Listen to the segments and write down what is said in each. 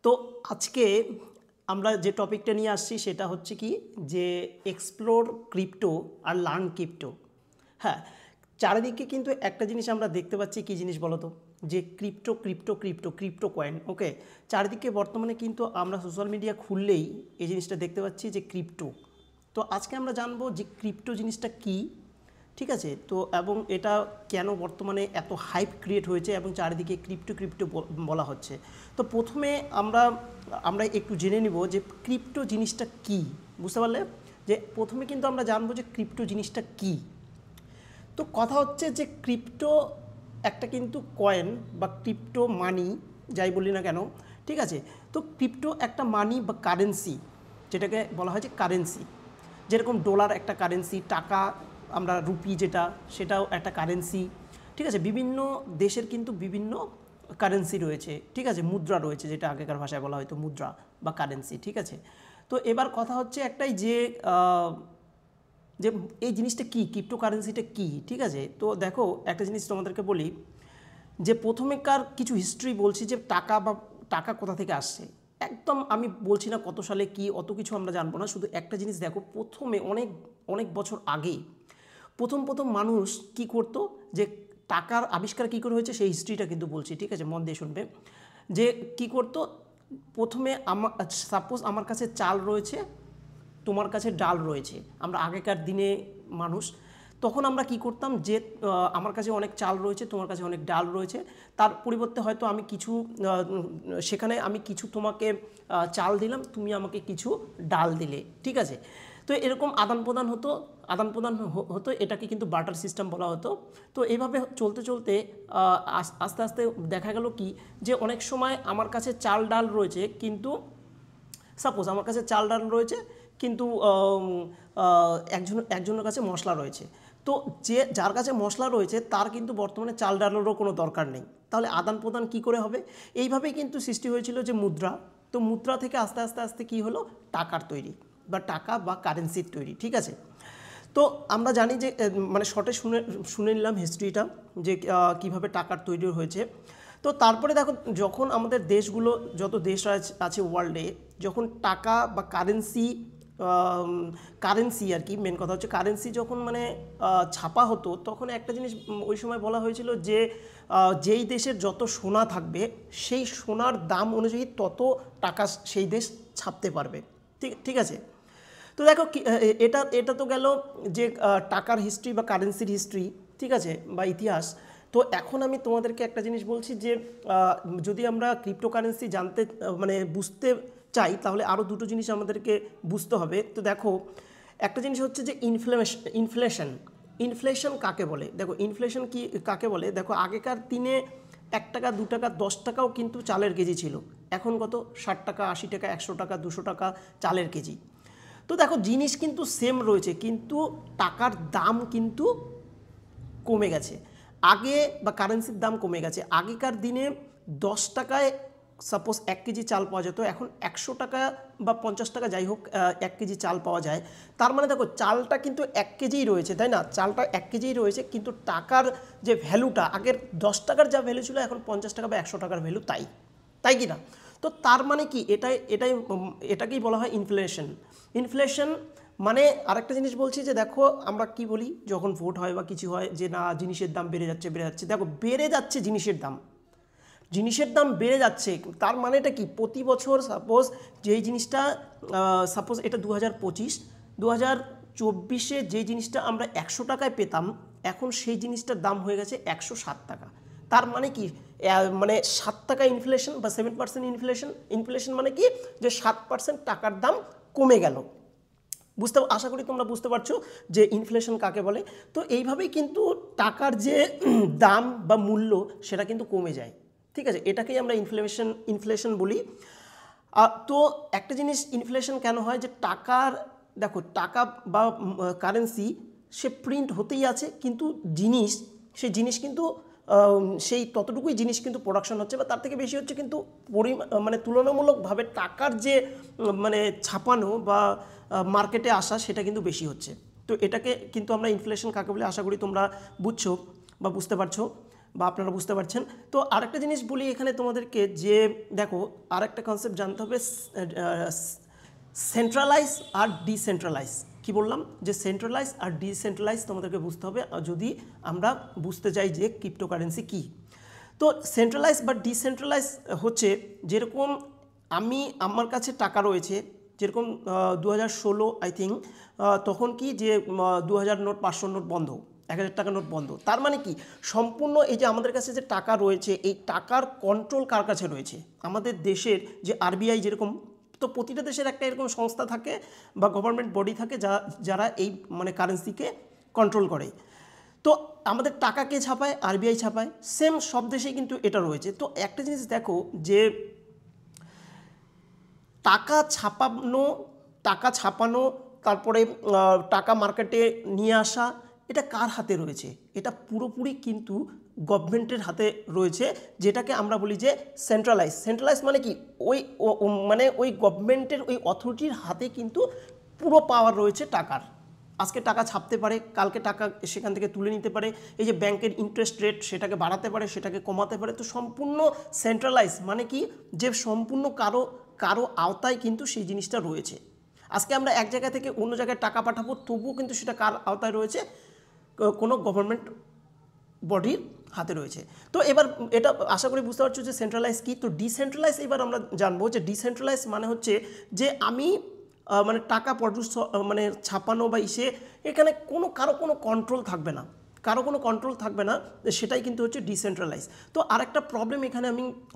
তো আজকে আমরা যে টপিকটা নিয়ে আসছি সেটা হচ্ছে কি যে এক্সপ্লোর ক্রিপ্টো আর লার্ন ক্রিপ্টো। হ্যাঁ, চারিদিকে কিন্তু একটা জিনিস আমরা দেখতে পাচ্ছি, কি জিনিস বলো তো, যে crypto crypto crypto crypto coin. Okay, চারিদিকে বর্তমানে কিন্তু আমরা সোশ্যাল মিডিয়া খুললেই এই জিনিসটা দেখতে পাচ্ছি যে ক্রিপ্টো। তো আজকে আমরা জানবো যে ক্রিপ্টো জিনিসটা কি, ঠিক আছে। তো এবং এটা কেন বর্তমানে এত হাইপ ক্রিয়েট হয়েছে এবং চারিদিকে ক্রিপ্টো ক্রিপ্টো বলা হচ্ছে। তো প্রথমে আমরা একটু জেনে নিব যে ক্রিপ্টো জিনিসটা কি, বুঝতে পারলে? যে প্রথমে কিন্তু আমরা জানবো যে ক্রিপ্টো জিনিসটা কি। তো কথা হচ্ছে যে ক্রিপ্টো একটা কিন্তু কয়েন বা ক্রিপ্টো মানি, যাই বলি না কেন, ঠিক আছে। তো ক্রিপ্টো একটা মানি বা কারেন্সি, যেটাকে বলা হয় যে কারেন্সি। যেরকম ডলার একটা কারেন্সি, টাকা আমরা রুপি যেটা, সেটাও একটা কারেন্সি, ঠিক আছে। বিভিন্ন দেশের কিন্তু বিভিন্ন কারেন্সি রয়েছে, ঠিক আছে। মুদ্রা রয়েছে, যেটা আগেকার ভাষায় বলা হয়তো মুদ্রা বা কারেন্সি, ঠিক আছে। তো এবার কথা হচ্ছে একটাই যে যে এই জিনিসটা কি, ক্রিপ্টোকারেন্সিটা কি, ঠিক আছে। তো দেখো একটা জিনিস তোমাদেরকে বলি, যে প্রথমেকার কিছু হিস্ট্রি বলছি, যে টাকা কোথা থেকে আসছে। একদম আমি বলছি না কত সালে কি, অত কিছু আমরা জানবো না, শুধু একটা জিনিস দেখো। প্রথমে অনেক অনেক বছর আগে প্রথম মানুষ কি করতো, যে টাকার আবিষ্কার কী করে হয়েছে সেই হিস্ট্রিটা কিন্তু বলছি, ঠিক আছে, মন দিয়ে শুনবে। যে কি করতো, প্রথমে সাপোজ আমার কাছে চাল রয়েছে, তোমার কাছে ডাল রয়েছে। আমরা আগেকার দিনে মানুষ, তখন আমরা কি করতাম, যে আমার কাছে অনেক চাল রয়েছে, তোমার কাছে অনেক ডাল রয়েছে, তার পরিবর্তে হয়তো আমি কিছু সেখানে আমি কিছু তোমাকে চাল দিলাম, তুমি আমাকে কিছু ডাল দিলে, ঠিক আছে। তো এরকম আদান প্রদান হতো, এটাকে কিন্তু বার্টার সিস্টেম বলা হতো। তো এইভাবে চলতে চলতে আস্তে আস্তে দেখা গেল কি, যে অনেক সময় আমার কাছে চাল ডাল রয়েছে, কিন্তু সাপোজ আমার কাছে চাল ডাল রয়েছে, কিন্তু একজনের কাছে মশলা রয়েছে। তো যার কাছে মশলা রয়েছে তার কিন্তু বর্তমানে চাল ডালেরও কোনো দরকার নেই, তাহলে আদান প্রদান কী করে হবে? এইভাবেই কিন্তু সৃষ্টি হয়েছিল যে মুদ্রা। তো মুদ্রা থেকে আস্তে আস্তে আস্তে কী হলো, টাকার তৈরি বা টাকা বা কারেন্সির তৈরি, ঠিক আছে। তো আমরা জানি যে মানে শর্টে শুনে নিলাম হিস্ট্রিটা, যে কিভাবে টাকার তৈরি হয়েছে। তো তারপরে দেখো, যখন আমাদের দেশগুলো, যত দেশ আছে ওয়ার্ল্ডে, যখন টাকা বা কারেন্সি আর কি, মেন কথা হচ্ছে কারেন্সি যখন মানে ছাপা হতো, তখন একটা জিনিস ওই সময় বলা হয়েছিল যে যেই দেশের যত সোনা থাকবে, সেই সোনার দাম অনুযায়ী তত টাকা সেই দেশ ছাপতে পারবে, ঠিক আছে। তো দেখো এটা তো গেল যে টাকার হিস্ট্রি বা কারেন্সির হিস্ট্রি, ঠিক আছে, বা ইতিহাস। তো এখন আমি তোমাদেরকে একটা জিনিস বলছি, যে যদি আমরা ক্রিপ্টোকারেন্সি জানতে মানে বুঝতে চাই, তাহলে আরও দুটো জিনিস আমাদেরকে বুঝতে হবে। তো দেখো একটা জিনিস হচ্ছে যে ইনফ্লেশন কাকে বলে। দেখো ইনফ্লেশন কি কাকে বলে, দেখো আগেকার দিনে 1 টাকা 2 টাকা 10 টাকাও কিন্তু চালের কেজি ছিল। এখন কত, 60 টাকা 80 টাকা 100 টাকা 200 টাকা চালের কেজি। তো দেখো জিনিস কিন্তু সেম রয়েছে, কিন্তু টাকার দাম কিন্তু কমে গেছে আগে, বা কারেন্সির দাম কমে গেছে। আগেকার দিনে 10 টাকায় সাপোজ 1 কেজি চাল পাওয়া যেত, এখন 100 টাকা বা 50 টাকা যাই হোক 1 কেজি চাল পাওয়া যায়। তার মানে দেখো চালটা কিন্তু 1 কেজিই রয়েছে, তাই না? চালটা 1 কেজিই রয়েছে, কিন্তু টাকার যে ভ্যালুটা, আগের 10 টাকার যা ভ্যালু ছিল, এখন 50 টাকা বা 100 টাকার ভ্যালু তাই কি না? তো তার মানে কি, এটাকেই বলা হয় ইনফ্লেশন। মানে আরেকটা জিনিস বলছি, যে দেখো আমরা কি বলি যখন ভোট হয় বা কিছু হয়, যে না জিনিসের দাম বেড়ে যাচ্ছে। দেখো বেড়ে যাচ্ছে জিনিসের দাম বেড়ে যাচ্ছে, তার মানেটা কি, প্রতি বছর সাপোজ যেই জিনিসটা, সাপোজ এটা 2024 যেই জিনিসটা আমরা 100 টাকায় পেতাম, এখন সেই জিনিসটার দাম হয়ে গেছে 107 টাকা। তার মানে কি, মানে 7 টাকা ইনফ্লেশন বা 7% ইনফ্লেশন মানে কি, যে 7% টাকার দাম কমে গেল। আশা করি তোমরা বুঝতে পারছো যে ইনফ্লেশন কাকে বলে। তো এইভাবেই কিন্তু টাকার যে দাম বা মূল্য, সেটা কিন্তু কমে যায়, ঠিক আছে। এটাকেই আমরা ইনফ্লেশন বলি। তো একটা জিনিস, ইনফ্লেশন কেন হয়, যে দেখো টাকা বা কারেন্সি সে প্রিন্ট হতেই আছে, কিন্তু সেই জিনিস কিন্তু সেই ততটুকুই জিনিস কিন্তু প্রোডাকশন হচ্ছে, বা তার থেকে বেশি হচ্ছে, কিন্তু মানে তুলনামূলকভাবে টাকার যে মানে ছাপানো বা মার্কেটে আসা, সেটা কিন্তু বেশি হচ্ছে। তো এটাকে কিন্তু আমরা ইনফ্লেশন কাকে বলে, আশা করি তোমরা বুঝছো বা বুঝতে পারছো। বা আপনারা বুঝতে পারছেন। তো আরেকটা জিনিস বলি এখানে তোমাদেরকে, যে দেখো আরেকটা কনসেপ্ট জানতে হবে, সেন্ট্রালাইজ আর ডিসেন্ট্রালাইজ। কি বললাম, যে সেন্ট্রালাইজ আর ডিসেন্ট্রালাইজ তোমাদেরকে বুঝতে হবে যদি আমরা বুঝতে চাই যে ক্রিপ্টোকারেন্সি কী। তো সেন্ট্রালাইজ বা ডিসেন্ট্রালাইজ হচ্ছে, যেরকম আমার কাছে টাকা রয়েছে, যেরকম 2016 আই থিঙ্ক, তখন কি যে 2000 নোট, 500 নোট বন্ধ, 1000 টাকা নোট বন্ধ। তার মানে কি, সম্পূর্ণ এই যে আমাদের কাছে যে টাকা রয়েছে, এই টাকার কন্ট্রোল কার কাছে রয়েছে? আমাদের দেশের যে আরবিআই, যেরকম, তো প্রতিটা দেশের একটা এরকম সংস্থা থাকে বা গভর্নমেন্ট বডি থাকে যারা এই মানে কারেন্সিকে কন্ট্রোল করে। তো আমাদের টাকা কে ছাপায়? আরবিআই ছাপায়। সেম সব দেশেই কিন্তু এটা রয়েছে। তো একটা জিনিস দেখো, যে টাকা ছাপানো, তারপরে টাকা মার্কেটে নিয়ে আসা, এটা কার হাতে রয়েছে? এটা পুরোপুরি কিন্তু গভর্নমেন্টের হাতে রয়েছে, যেটাকে আমরা বলি যে সেন্ট্রালাইজ মানে কি, ওই গভর্নমেন্টের ওই অথরিটির হাতে কিন্তু পুরো পাওয়ার রয়েছে টাকার। আজকে টাকা ছাপতে পারে, কালকে টাকা সেখান থেকে তুলে নিতে পারে। এই যে ব্যাংকের ইন্টারেস্ট রেট, সেটাকে বাড়াতে পারে, সেটাকে কমাতে পারে। তো সম্পূর্ণ সেন্ট্রালাইজ মানে কি, যে সম্পূর্ণ কারো আওতায় কিন্তু সেই জিনিসটা রয়েছে। আজকে আমরা এক জায়গা থেকে অন্য জায়গায় টাকা পাঠাবো, তবুও কিন্তু সেটা কার আওতায় রয়েছে? কোনো গভর্নমেন্ট বডির হাতে রয়েছে। তো এবার এটা আশা করি বুঝতে পারছো যে সেন্ট্রালাইজ কি। তো ডিসেন্ট্রালাইজ এবার আমরা জানবো, যে ডিসেন্ট্রালাইজ মানে হচ্ছে যে আমি মানে টাকা প্রডিউস মানে ছাপানো বা এখানে কারো কোনো কন্ট্রোল থাকবে না, সেটাই কিন্তু হচ্ছে ডিসেন্ট্রালাইজ। তো আরেকটা প্রবলেম এখানে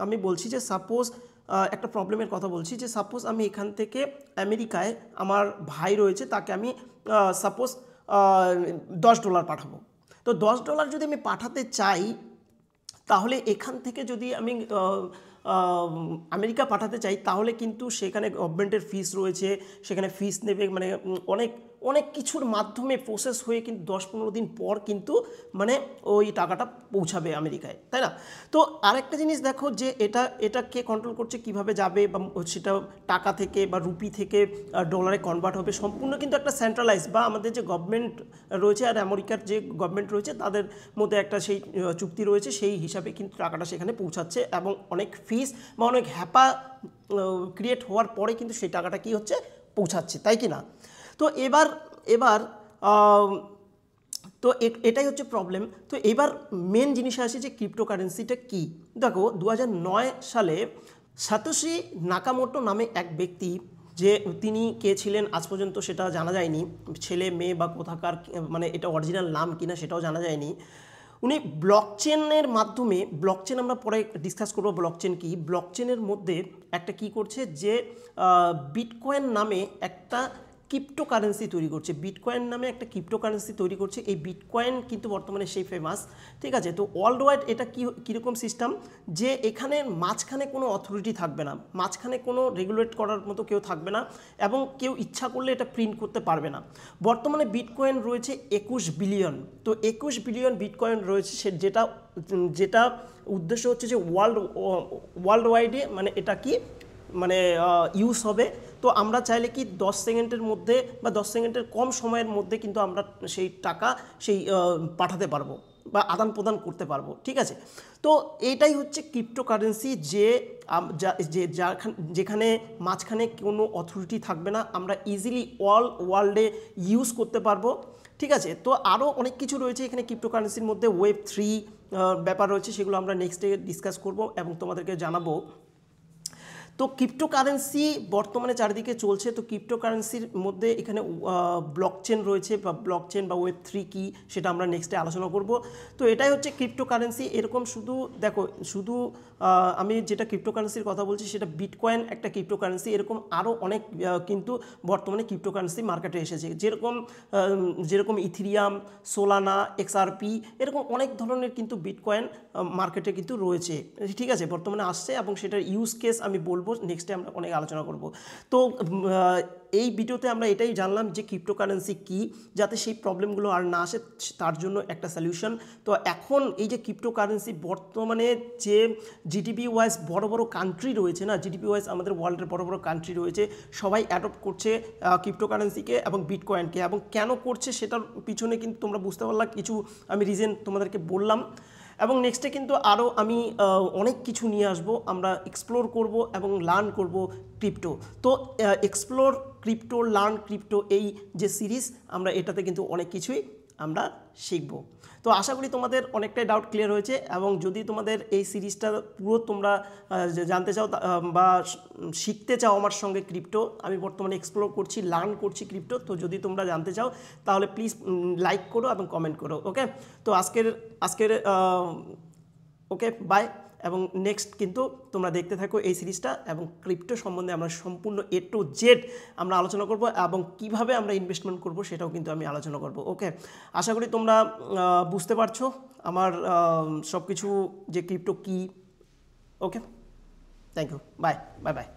আমি বলছি, যে সাপোজ একটা প্রবলেমের কথা বলছি, যে সাপোজ আমি এখান থেকে আমেরিকায় আমার ভাই রয়েছে, তাকে আমি সাপোজ $10 পাঠাবো। তো $10 যদি আমি পাঠাতে চাই, তাহলে এখান থেকে যদি আমি আমেরিকা পাঠাতে চাই, তাহলে কিন্তু সেখানে গভর্নমেন্টের ফিস রয়েছে, সেখানে ফিস নেবে, মানে অনেক কিছুর মাধ্যমে প্রসেস হয়ে কিন্তু 10-15 দিন পর কিন্তু মানে ওই টাকাটা পৌঁছাবে আমেরিকায়, তাই না? তো আরেকটা জিনিস দেখো, যে এটা কে কন্ট্রোল করছে, কিভাবে যাবে, বা সেটা টাকা থেকে বা রুপি থেকে ডলারে কনভার্ট হবে, সম্পূর্ণ কিন্তু একটা সেন্ট্রালাইজ, বা আমাদের যে গভর্নমেন্ট রয়েছে আর আমেরিকার যে গভর্নমেন্ট রয়েছে, তাদের মধ্যে একটা সেই চুক্তি রয়েছে, সেই হিসাবে কিন্তু টাকাটা সেখানে পৌঁছাচ্ছে, এবং অনেক ফিস বা অনেক হ্যাপা ক্রিয়েট হওয়ার পরে কিন্তু সেই টাকাটা কি হচ্ছে, পৌঁছাচ্ছে, তাই কি না? তো এবার তো এটাই হচ্ছে প্রবলেম। তো এবার মেন জিনিস আসে, যে ক্রিপ্টোকারেন্সিটা কি। দেখো 2009 সালে সাতোশি নাকামোটো নামে এক ব্যক্তি, যে তিনি কে ছিলেন আজ পর্যন্ত সেটা জানা যায়নি, ছেলে মেয়ে বা কোথাকার, মানে এটা অরিজিনাল নাম কিনা সেটাও জানা যায়নি। উনি ব্লকচেনের মাধ্যমে, ব্লকচেন আমরা পরে ডিসকাস করবো ব্লকচেন কি, ব্লকচেনের মধ্যে একটা কি করছে, যে বিটকয়েন নামে একটা ক্রিপ্টোকারেন্সি তৈরি করছে, বিটকয়েন নামে একটা ক্রিপ্টোকারেন্সি তৈরি করছে। এই বিটকয়েন কিন্তু বর্তমানে সেই ফেমাস, ঠিক আছে? তো ওয়ার্ল্ড ওয়াইড এটা কীরকম সিস্টেম, যে এখানে মাঝখানে কোনো অথরিটি থাকবে না, মাঝখানে কোনো রেগুলেট করার মতো কেউ থাকবে না, এবং কেউ ইচ্ছা করলে এটা প্রিন্ট করতে পারবে না। বর্তমানে বিটকয়েন রয়েছে 21 বিলিয়ন। তো 21 বিলিয়ন বিটকয়েন রয়েছে, যেটা উদ্দেশ্য হচ্ছে যে ওয়ার্ল্ড ওয়াইডে মানে এটা কি মানে ইউজ হবে। তো আমরা চাইলে কি 10 সেকেন্ডের মধ্যে বা 10 সেকেন্ডের কম সময়ের মধ্যে কিন্তু আমরা সেই টাকা পাঠাতে পারবো বা আদান প্রদান করতে পারবো, ঠিক আছে? তো এইটাই হচ্ছে ক্রিপ্টোকারেন্সি, যেখানে মাঝখানে কোনো অথরিটি থাকবে না, আমরা ইজিলি ওয়ার্ল্ডে ইউজ করতে পারবো, ঠিক আছে? তো আরও অনেক কিছু রয়েছে এখানে ক্রিপ্টোকারেন্সির মধ্যে, Web3 ব্যাপার রয়েছে, সেগুলো আমরা নেক্সট ডে ডিসকাস করব এবং তোমাদেরকে জানাবো। তো ক্রিপ্টোকারেন্সি বর্তমানে চারিদিকে চলছে। তো ক্রিপ্টোকারেন্সির মধ্যে এখানে ব্লকচেন রয়েছে, বা ব্লকচেন বা Web3 কি, সেটা আমরা নেক্সটে আলোচনা করব। তো এটাই হচ্ছে ক্রিপ্টোকারেন্সি। এরকম শুধু আমি যেটা ক্রিপ্টোকারেন্সির কথা বলছি, সেটা বিটকয়েন একটা ক্রিপ্টোকারেন্সি, এরকম আরও অনেক কিন্তু বর্তমানে ক্রিপ্টোকারেন্সি মার্কেটে এসেছে, যেরকম ইথিরিয়াম, সোলানা, XRP, এরকম অনেক ধরনের কিন্তু বিটকয়েন মার্কেটে কিন্তু রয়েছে, ঠিক আছে? বর্তমানে আসছে, এবং সেটার ইউজ কেস আমি বলবো নেক্সটে, আমরা অনেক আলোচনা করব। তো এই ভিডিওতে আমরা এটাই জানলাম যে ক্রিপ্টোকারেন্সি কি, যাতে সেই প্রবলেমগুলো আর না আসে, তার জন্য একটা সলিউশন। তো এখন এই যে ক্রিপ্টোকারেন্সি বর্তমানে যে জিডিপি ওয়াইজ বড় বড় কান্ট্রি রয়েছে না, জিডিপি ওয়াইজ আমাদের ওয়ার্ল্ডের বড় বড় কান্ট্রি রয়েছে, সবাই অ্যাডপ্ট করছে ক্রিপ্টোকারেন্সিকে এবং বিটকয়েনকে। এবং কেন করছে সেটার পিছনে কিন্তু তোমরা বুঝতে পারলা, কিছু আমি রিজন তোমাদেরকে বললাম। এবং নেক্সটে কিন্তু আরও আমি অনেক কিছু নিয়ে আসবো, আমরা এক্সপ্লোর করব এবং লার্ন করব ক্রিপ্টো। তো এক্সপ্লোর ক্রিপ্টো, লার্ন ক্রিপ্টো, এই যে সিরিজ, আমরা এটাতে কিন্তু অনেক কিছুই আমরা শিখব। তো আশা করি তোমাদের অনেকটাই ডাউট ক্লিয়ার হয়েছে, এবং যদি তোমাদের এই সিরিজটা পুরো তোমরা জানতে চাও বা শিখতে চাও আমার সঙ্গে ক্রিপ্টো, আমি বর্তমানে এক্সপ্লোর করছি, লার্ন করছি ক্রিপ্টো, তো যদি তোমরা জানতে চাও তাহলে প্লিজ লাইক করো এবং কমেন্ট করো। ওকে, তো আজকের ওকে বাই, এবং নেক্সট কিন্তু তোমরা দেখতে থাকো এই সিরিজটা, এবং ক্রিপ্টো সম্বন্ধে আমরা সম্পূর্ণ A to Z আমরা আলোচনা করব, এবং কিভাবে আমরা ইনভেস্টমেন্ট করব সেটাও কিন্তু আমি আলোচনা করব। ওকে, আশা করি তোমরা বুঝতে পারছো আমার সব কিছু যে ক্রিপ্টো কী। Okay, thank you, bye bye by.